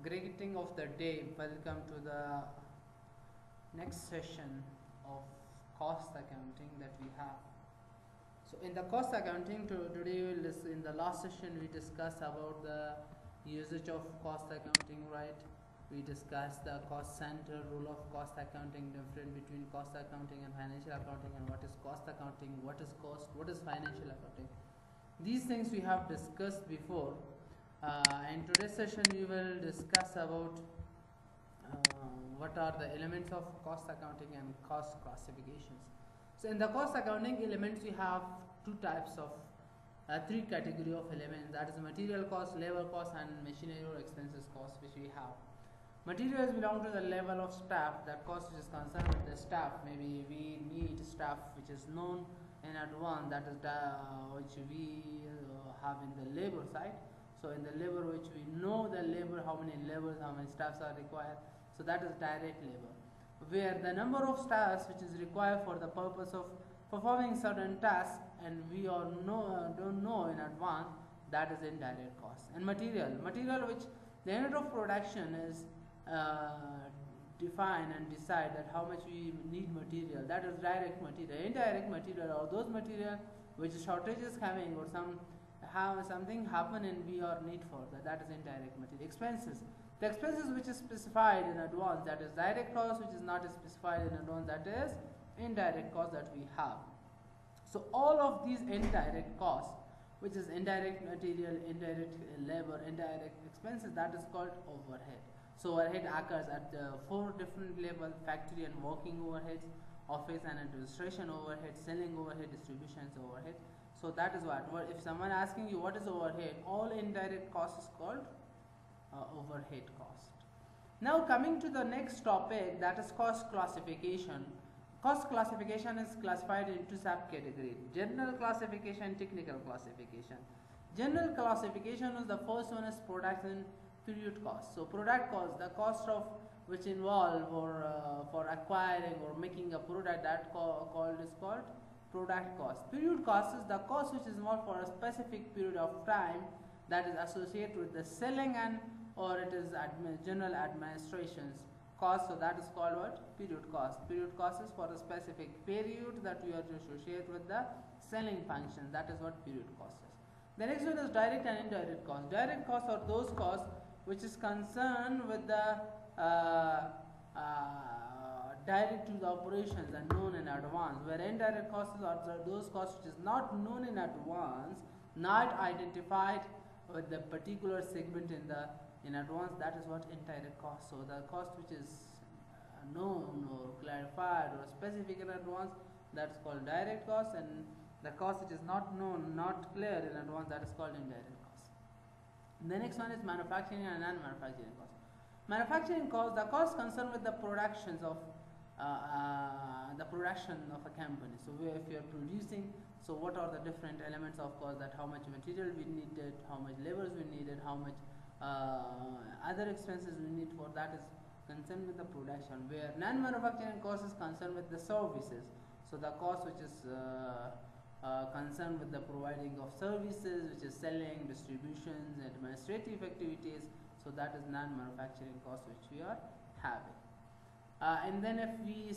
Greeting of the day. Welcome to the next session of cost accounting that we have. So in the cost accounting today in the last session we discussed about the usage of cost accounting, right? We discussed the cost center, rule of cost accounting, difference between cost accounting and financial accounting, and what is cost accounting, what is cost, what is financial accounting. These things we have discussed before. In today's session we will discuss about what are the elements of cost accounting and cost classifications. So in the cost accounting elements we have two types of three category of elements, that is material cost, labor cost, and machinery or expenses cost, which we have. Materials belong to the level of staff. That cost which is concerned with the staff. Maybe we need staff which is known in advance, that is which we have in the labor side. So in the labor, which we know the labor, how many laborers, how many staffs are required. So that is direct labor. Where the number of staffs which is required for the purpose of performing certain tasks, and we all don't know in advance, that is indirect cost. And material which the unit of production is define and decide that how much we need material, that is direct material. Indirect material or those material which shortages coming or something happen and we are need for that is indirect material. Expenses, the expenses which is specified in advance, that is direct cost, which is not specified in advance, that is indirect cost that we have. So all of these indirect costs, which is indirect material, indirect labor, indirect expenses, that is called overhead. So overhead occurs at the four different levels: factory and working overheads, office and administration overhead, selling overhead, distributions overhead. So that is what if someone asking you what is overhead, all indirect cost is called overhead cost. Now coming to the next topic, that is cost classification. Cost classification is classified into subcategories: general classification, technical classification. General classification is the first one is production period cost. So product cost, the cost of which involve or for acquiring or making a product, that is called product cost. Period cost is the cost which is involved for a specific period of time, that is associated with the selling and or it is general administrations cost. So that is called what? Period cost. Period cost is for a specific period that we are to associate with the selling function. That is what period cost is. The next one is direct and indirect cost. Direct costs are those costs which is concerned with the direct to the operations and known in advance, where indirect costs are those costs which is not known in advance, not identified with the particular segment in advance. That is what indirect cost. So the cost which is known or clarified or specific in advance, that is called direct cost, and the cost which is not known, not clear in advance, that is called indirect cost. The next one is manufacturing and non-manufacturing cost. Manufacturing cost, the cost concerned with the productions of the production of a company. So if you are producing, so what are the different elements of cost, that how much material we needed, how much labors we needed, how much other expenses we need for that is concerned with the production. Where non-manufacturing cost is concerned with the services. So the cost which is concerned with the providing of services, which is selling, distributions, administrative activities. So that is non-manufacturing cost which we are having. And then if we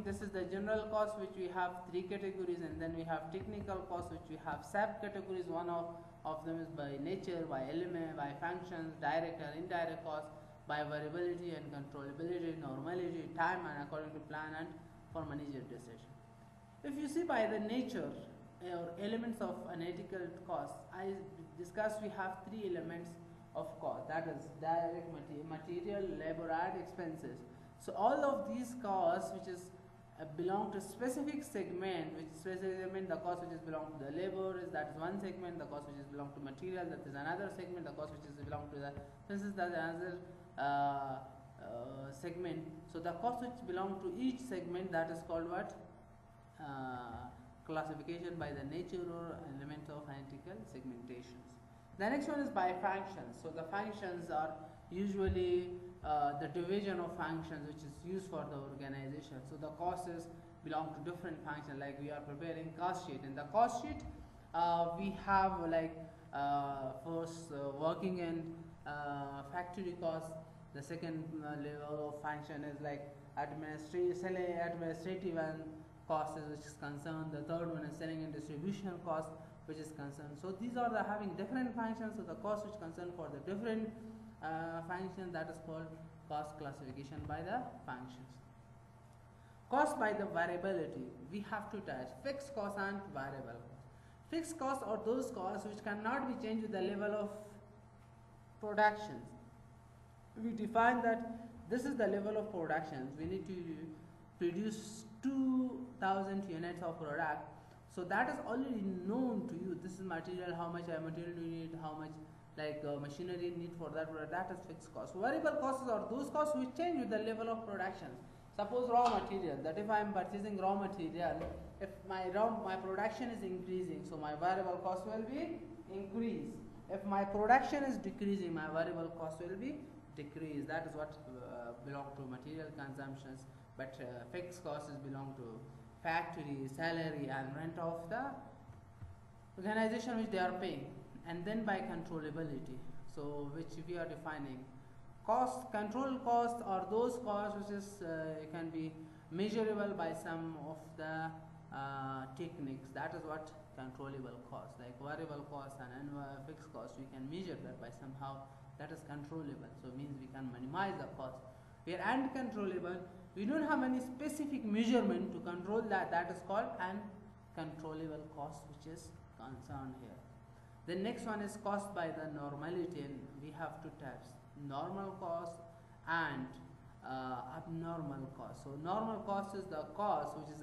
this is the general cost, which we have three categories, and then we have technical cost, which we have subcategories. One of them is by nature, by element, by functions, direct and indirect cost, by variability and controllability, normality, time, and according to plan and for manager decision. If you see by the nature or elements of analytical cost, I discussed we have three elements of cost, that is direct material, labor, and expenses. So all of these costs which is belong to specific segment, which specific segment, the cost which is belong to the labor is that is one segment, the cost which is belong to material, that is another segment, the cost which is belong to the expenses, that is another segment. So the cost which belong to each segment, that is called what? Classification by the nature or element of analytical segmentations. The next one is by functions. So the functions are usually the division of functions which is used for the organization. So the costs belong to different functions, like we are preparing cost sheet. In the cost sheet we have like first working and factory cost. The second level of function is like administrative and cost, which is concerned. The third one is selling and distribution cost, which is concerned. So these are the having different functions. So the cost which concerned for the different function, that is called cost classification by the functions. Cost by the variability. We have two types: fixed cost and variable cost. Fixed costs are those costs which cannot be changed with the level of production. We define that this is the level of production. We need to produce 2000 units of product. So that is already known to you. This is material, how much material do you need, how much machinery need for that product. That is fixed cost. Variable costs are those costs which change with the level of production. Suppose raw material, that if I am purchasing raw material, if my production is increasing, so my variable cost will be increased. If my production is decreasing, my variable cost will be decreased. That is what belong to material consumptions. But fixed costs belong to factory, salary, and rent of the organization which they are paying. And then by controllability, so which we are defining. Control costs are those costs which is can be measurable by some of the techniques. That is what controllable cost. Like variable cost and fixed cost, we can measure that by somehow. That is controllable. So means we can minimize the cost. Where uncontrollable, we don't have any specific measurement to control that. That is called uncontrollable cost, which is concerned here. The next one is cost by the normality, and we have two types: normal cost and abnormal cost. So normal cost is the cost which is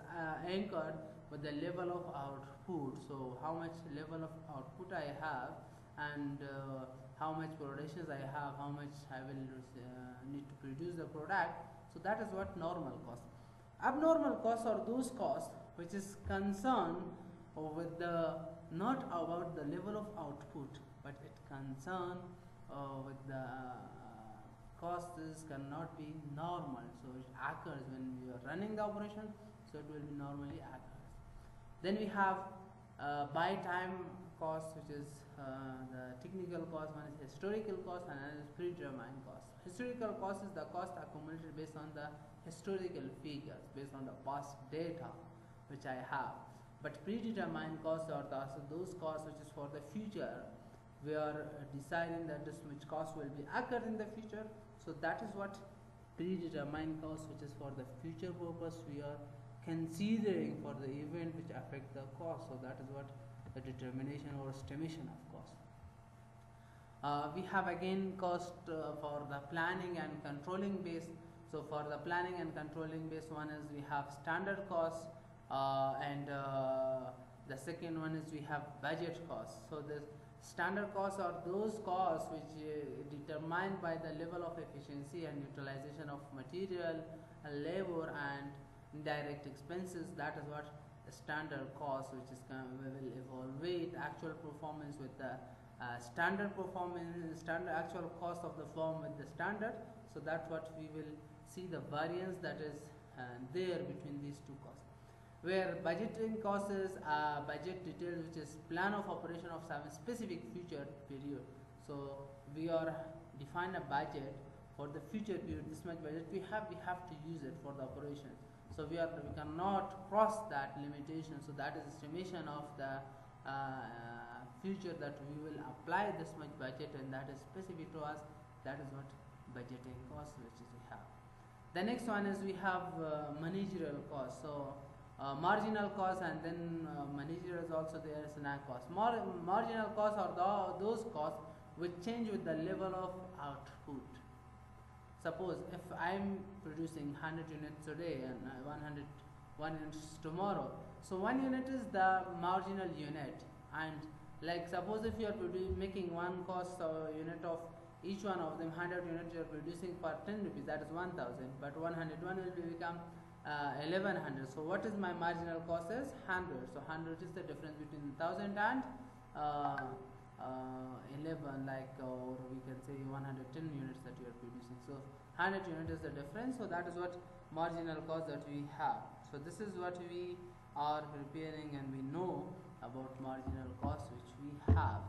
anchored with the level of output. So how much level of output I have, and how much productions I have, how much I will need to produce the product. So that is what normal cost. Abnormal costs are those costs which is concerned with the not about the level of output, but it concerned with the costs cannot be normal. So it occurs when we are running the operation, so it will be normally occurs. Then we have by time cost, which is the technical cost. One is historical cost and another is predetermined cost. Historical cost is the cost accumulated based on the historical figures, based on the past data which I have. But predetermined costs are those costs which is for the future. We are deciding that this much cost will be occur in the future. So that is what predetermined cost, which is for the future purpose. We are considering for the event which affect the cost. So that is what the determination or estimation of cost. We have again cost for the planning and controlling base. So for the planning and controlling base, one is we have standard cost, and the second one is we have budget costs. So the standard costs are those costs which determined by the level of efficiency and utilization of material, labor, and indirect expenses. That is what standard cost, which is will evaluate actual performance with the standard performance, standard actual cost of the firm with the standard. So that's what we will see the variance that is there between these two costs. Where budgeting cost is budget details, which is plan of operation of some specific future period. So we are define a budget for the future period. This much budget we have to use it for the operation. So we cannot cross that limitation. So that is estimation of the future that we will apply this much budget, and that is specific to us. That is what budgeting cost which is we have. The next one is we have managerial cost. So marginal cost, and then managerial is also there as an cost. Marginal costs are those costs which change with the level of output. Suppose if I am producing 100 units today and 100 units tomorrow, so 1 unit is the marginal unit, and like suppose if you are making one cost unit of each one of them 100 units you are producing for 10 rupees, that is 1000, but 101 will become 1100. So what is my marginal cost is 100. So 100 is the difference between 1000 and 11, or we can say 110 units that you are producing. So 100 units is the difference. So that is what marginal cost that we have. So this is what we are preparing, and we know about marginal cost which we have.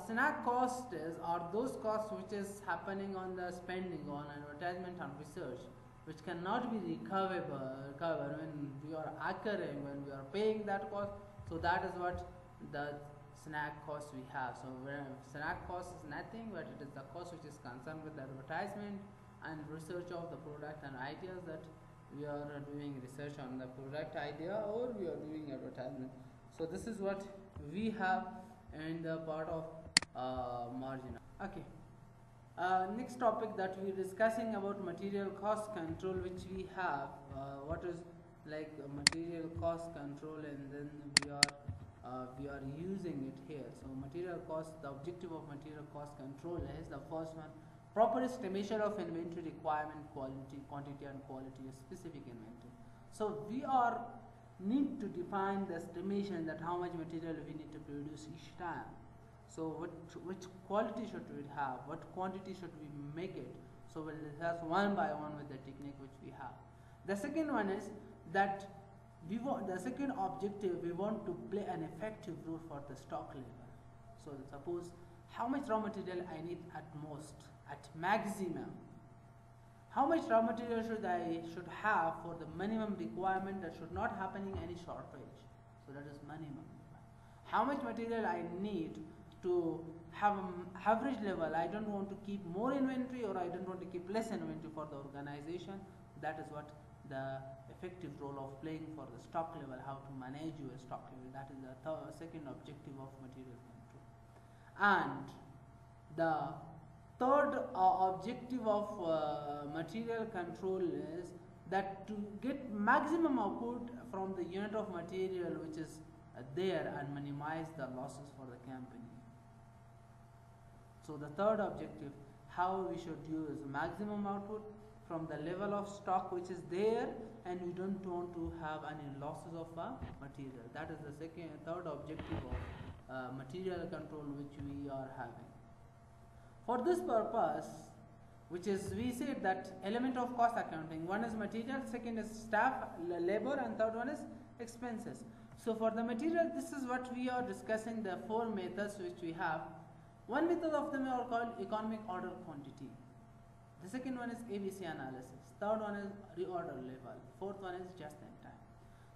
Snack cost are those costs which is happening on the spending on advertisement and research, which cannot be recovered when we are accruing, when we are paying that cost. So that is what the snack cost we have. So where snack cost is nothing but it is the cost which is concerned with the advertisement and research of the product and ideas, that we are doing research on the product idea or we are doing advertisement. So this is what we have in the part of margin. Okay. Next topic that we are discussing about material cost control, which we have what is like material cost control, and then we are using it here. So material cost, the objective of material cost control is the first one, proper estimation of inventory requirement, quantity and quality of specific inventory. So we are need to define the estimation that how much material we need to produce each time. So which quality should we have, what quantity should we make it. So we'll discuss one by one with the technique which we have. The second one is that the second objective, we want to play an effective role for the stock level. So suppose how much raw material I need at most, at maximum. How much raw material should have for the minimum requirement, that should not happening any shortage. So that is minimum. How much material I need to have an average level. I don't want to keep more inventory or I don't want to keep less inventory for the organization. That is what the effective role of playing for the stock level, how to manage your stock level. That is the second objective of material control. And the third objective of material control is that to get maximum output from the unit of material which is there and minimize the losses for the company. So the third objective, how we should use maximum output from the level of stock which is there, and we don't want to have any losses of material. That is the third objective of material control which we are having. For this purpose, which is we said that element of cost accounting, one is material, second is staff, labor, and third one is expenses. So for the material, this is what we are discussing, the four methods which we have. One method of them are called economic order quantity. The second one is ABC analysis. Third one is reorder level. Fourth one is just in time.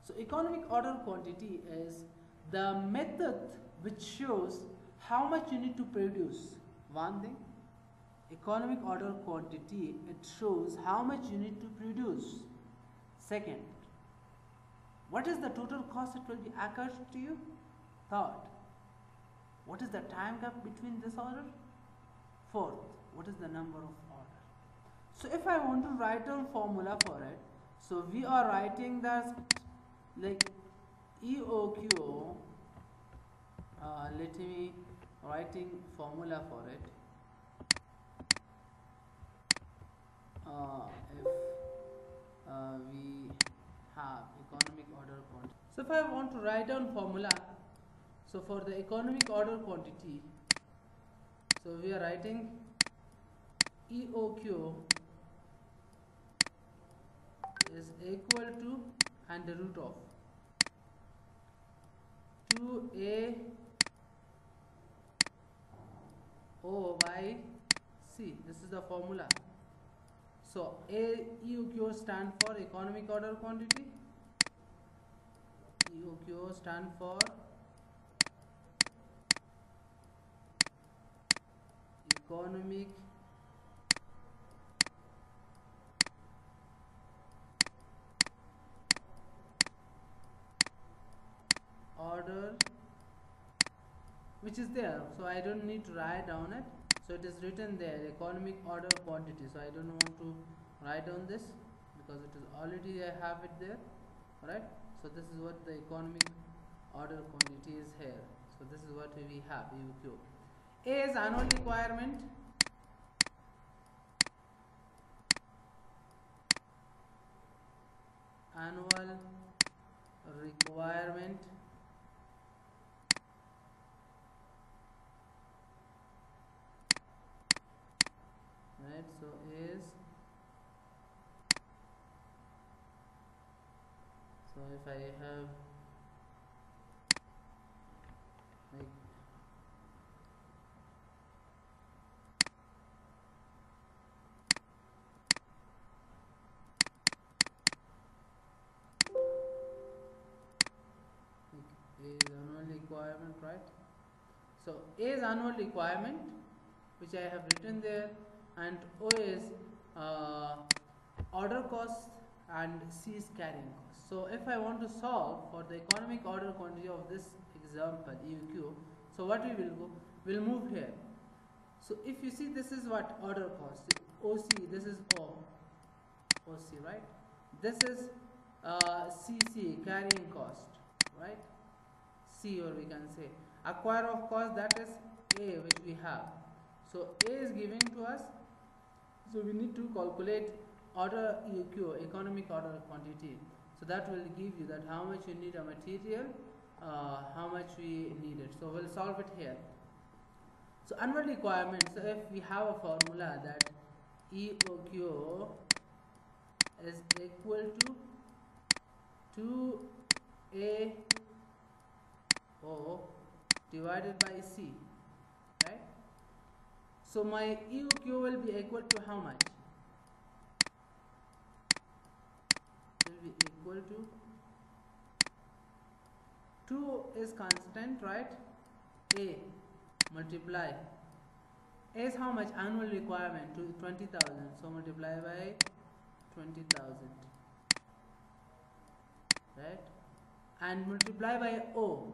So economic order quantity is the method which shows how much you need to produce. One thing, economic order quantity, it shows how much you need to produce. Second, what is the total cost it will be occurred to you? Third, what is the time gap between this order? Fourth, what is the number of order? So if I want to write down formula for it, so we are writing that like EOQ, let me writing formula for it. If we have economic order quantity. So if I want to write down formula, so for the economic order quantity, so we are writing EOQ is equal to and the root of 2A O by C. This is the formula. So EOQ stand for economic order quantity. EOQ stand for economic order, which is there, so I don't need to write down it. So it is written there, economic order quantity. So I don't want to write down this because it is already I have it there, right? So this is what the economic order quantity is here. So this is what we have, EOQ. A is annual requirement. Annual requirement. Right, so is, so if I have like important, right? So A is annual requirement, which I have written there, and O is order cost, and C is carrying cost. So if I want to solve for the economic order quantity of this example EOQ, so what we will go, we'll move here. So if you see, this is what order cost, OC, this is OC, right? This is CC, carrying cost, right? C, or we can say acquire of cost, that is A, which we have. So A is given to us, so we need to calculate order EOQ, economic order quantity. So that will give you that how much you need a material, how much we need it. So we'll solve it here. So annual requirement, so if we have a formula that EOQ is equal to 2AO divided by C, right? So my EOQ will be equal to how much? Will be equal to 2 is constant, right? A multiply A is how much? Annual requirement to 20,000, so multiply by 20,000, right? And multiply by O.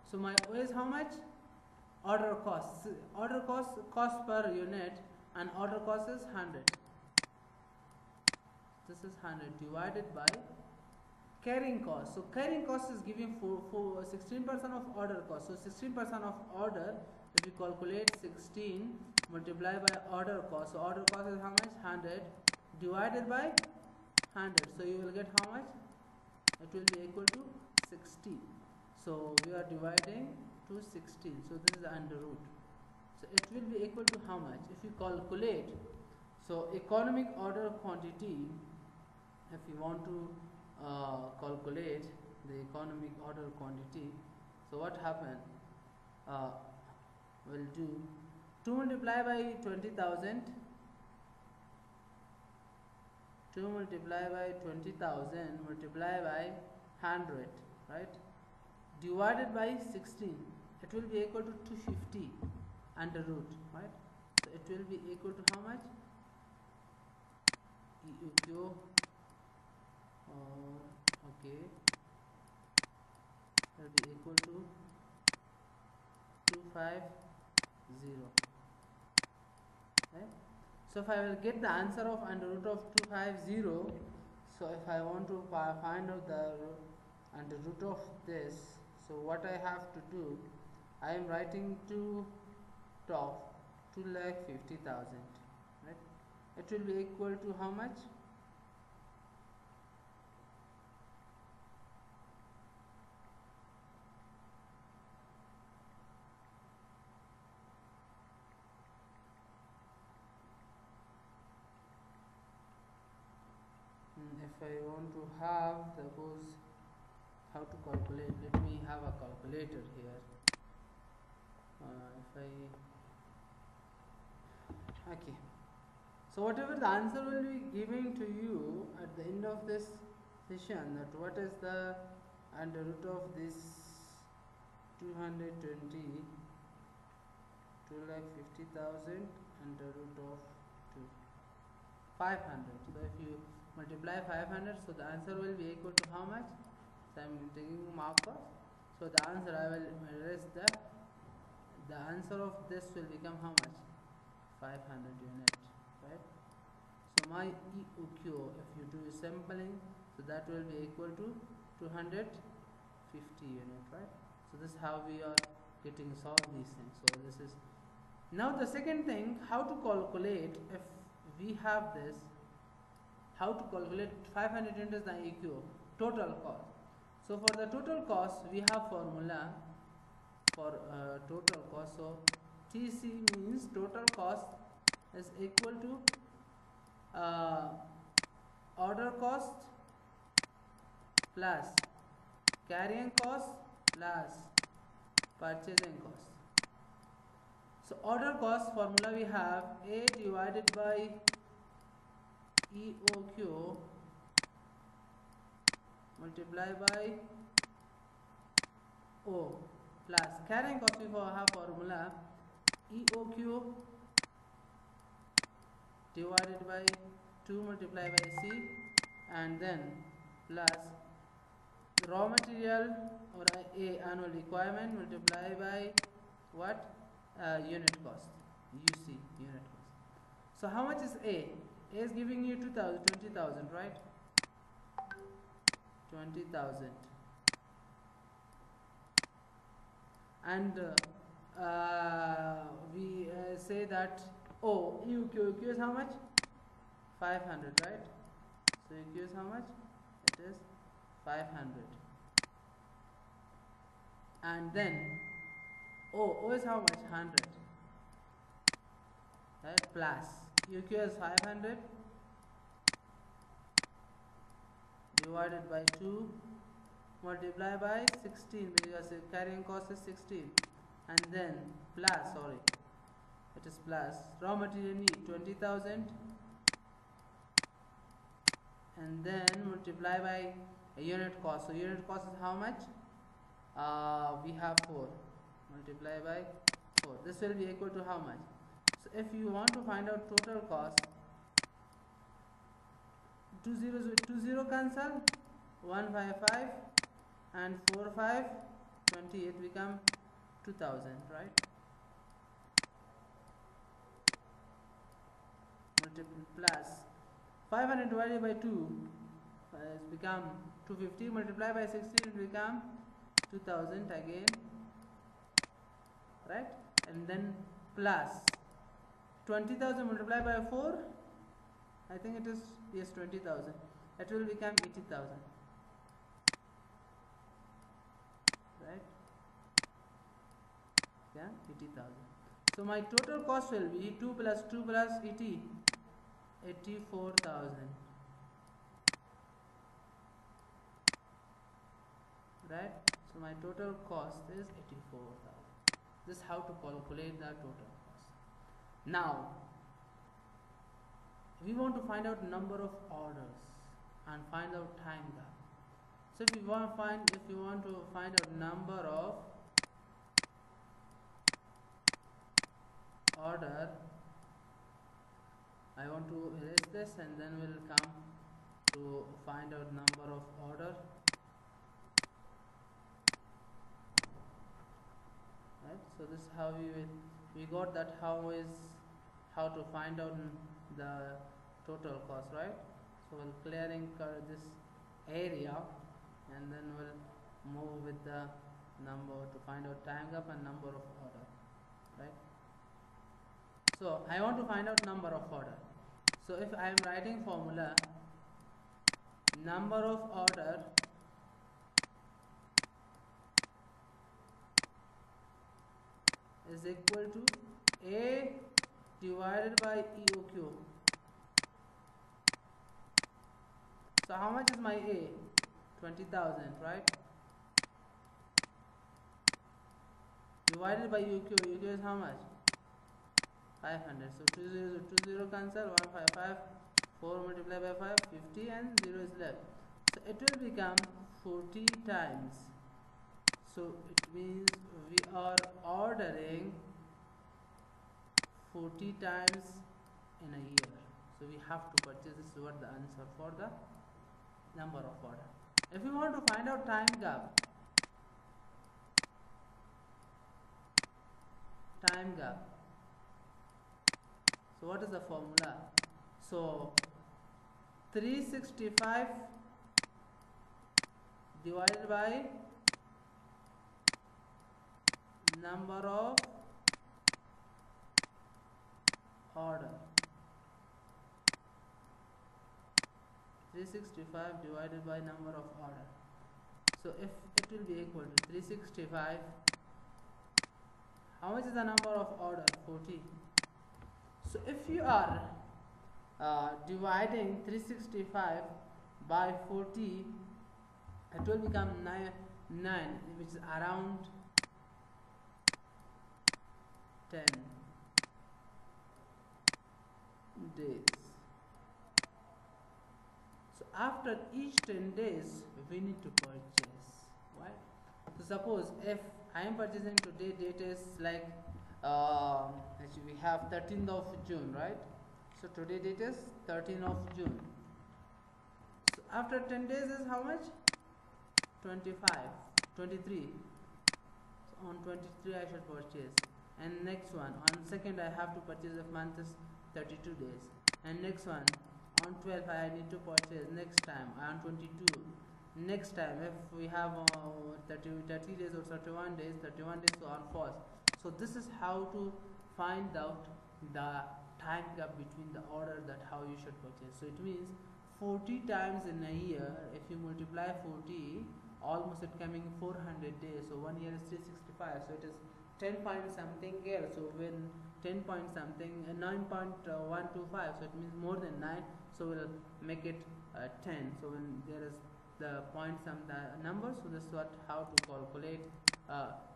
So my O is how much? Order cost. Order cost per unit, and order cost is 100. This is 100 divided by carrying cost. So carrying cost is giving for 16% of order cost. So 16% of order, if you calculate 16 multiply by order cost, so order cost is how much? 100 divided by 100. So you will get how much? It will be equal to 16. So we are dividing to 16. So this is the under root. So it will be equal to how much? If you calculate, so economic order quantity, if you want to calculate the economic order quantity, so what happen? We'll do 2 multiply by 20,000, 2 multiply by 20,000 multiply by 100, right? Divided by 16, it will be equal to 250 under root, right? So it will be equal to how much? EOQ, okay, will be equal to 250, right? So if I will get the answer of under root of 250, so if I want to find out the under root of this, so what I have to do, I am writing to top 2,50,000, right? It will be equal to how much? If I want to have, suppose, how to calculate, let me have a calculator here. Okay, so whatever the answer will be giving to you at the end of this session, that what is the under root of this 220, 2,50,000 under root of 500. So if you multiply 500, so the answer will be equal to how much? So I am taking marker. So the answer, I will erase the answer of this will become how much? 500 unit, right? So my EOQ, if you do sampling, so that will be equal to 250 unit, right? So this is how we are getting solve these things. So this is now the second thing, how to calculate if we have this, how to calculate 500 units the EQ total cost. So for the total cost, we have formula for total cost. So TC means total cost is equal to order cost plus carrying cost plus purchasing cost. So order cost formula we have A divided by EOQ multiply by O, plus carrying cost, we have formula EOQ divided by 2 multiplied by C, and then plus raw material or A annual requirement multiplied by what? Unit cost, UC, unit cost. So how much is A? A is giving you 20,000, right? 20,000. And we say that EQ is how much? 500, right? So EQ is how much? It is 500. And then O is how much? 100, right? Plus EQ is 500 divided by 2 multiplied by 16, because the carrying cost is 16, and then plus, sorry, it is plus raw material need 20,000, and then multiply by a unit cost. So unit cost is how much? We have 4 multiply by 4. This will be equal to how much? So if you want to find out total cost, 2 zeros with 2 zero cancel, 155 and 4 5 28 become 2000, right? Plus 500 divided by 2 has become 250, multiply by 16 it become 2000 again, right? And then plus 20,000 multiplied by 4, I think it is, yes, 20,000, it will become 80,000, right? Yeah, 80,000. So my total cost will be 2 plus 2 plus 80, 84,000, right? So my total cost is 84,000. This is how to calculate the total cost. Now we want to find out number of orders and find out time gap. So if you want to find out number of order, I want to erase this, and then we'll come to find out number of order, right? So this is how we got that how to find out the total cost, right? So we'll clearing this area, and then we'll move with the number to find out time gap and number of order, right? So I want to find out number of order. So if I am writing formula, number of order is equal to A divided by EOQ. So how much is my A? 20,000, right? Divided by EOQ. EOQ is how much? 500. So 2 zeros, 2 zero cancel, 155, 4 multiplied by 5, 50, and 0 is left. So it will become 40 times. So it means we are ordering 40 times in a year. So we have to purchase. This is what the answer for the number of order. If we want to find out time gap, so what is the formula? So 365 divided by number of order. 365 divided by number of order. So if it will be equal to 365, how much is the number of order? 40. So if you are dividing 365 by 40, it will become 9, which is around 10 days. So after each 10 days we need to purchase, right? So suppose if I am purchasing today. Date is like actually we have 13th of June, right? So today date is 13th of June. So after 10 days is how much? 25, 23. So on 23 I should purchase. And next one on 2nd I have to purchase. If month is 32 days. And next one on 12th I need to purchase. Next time on 22. Next time if we have 30 days or 31 days, so on 1st. So this is how to find out the time gap between the order, that how you should purchase. So it means 40 times in a year. If you multiply 40, almost it coming 400 days. So 1 year is 365. So it is 10 point something here. So when 10 point something 9.125, so it means more than 9. So we'll make it 10. So when there is the point some number, so this is what how to calculate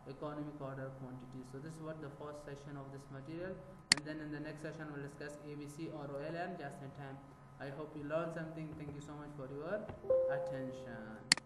economic order quantity. So this is what the first session of this material, and then in the next session we'll discuss ABC or OLN just in time. I hope you learned something. Thank you so much for your attention.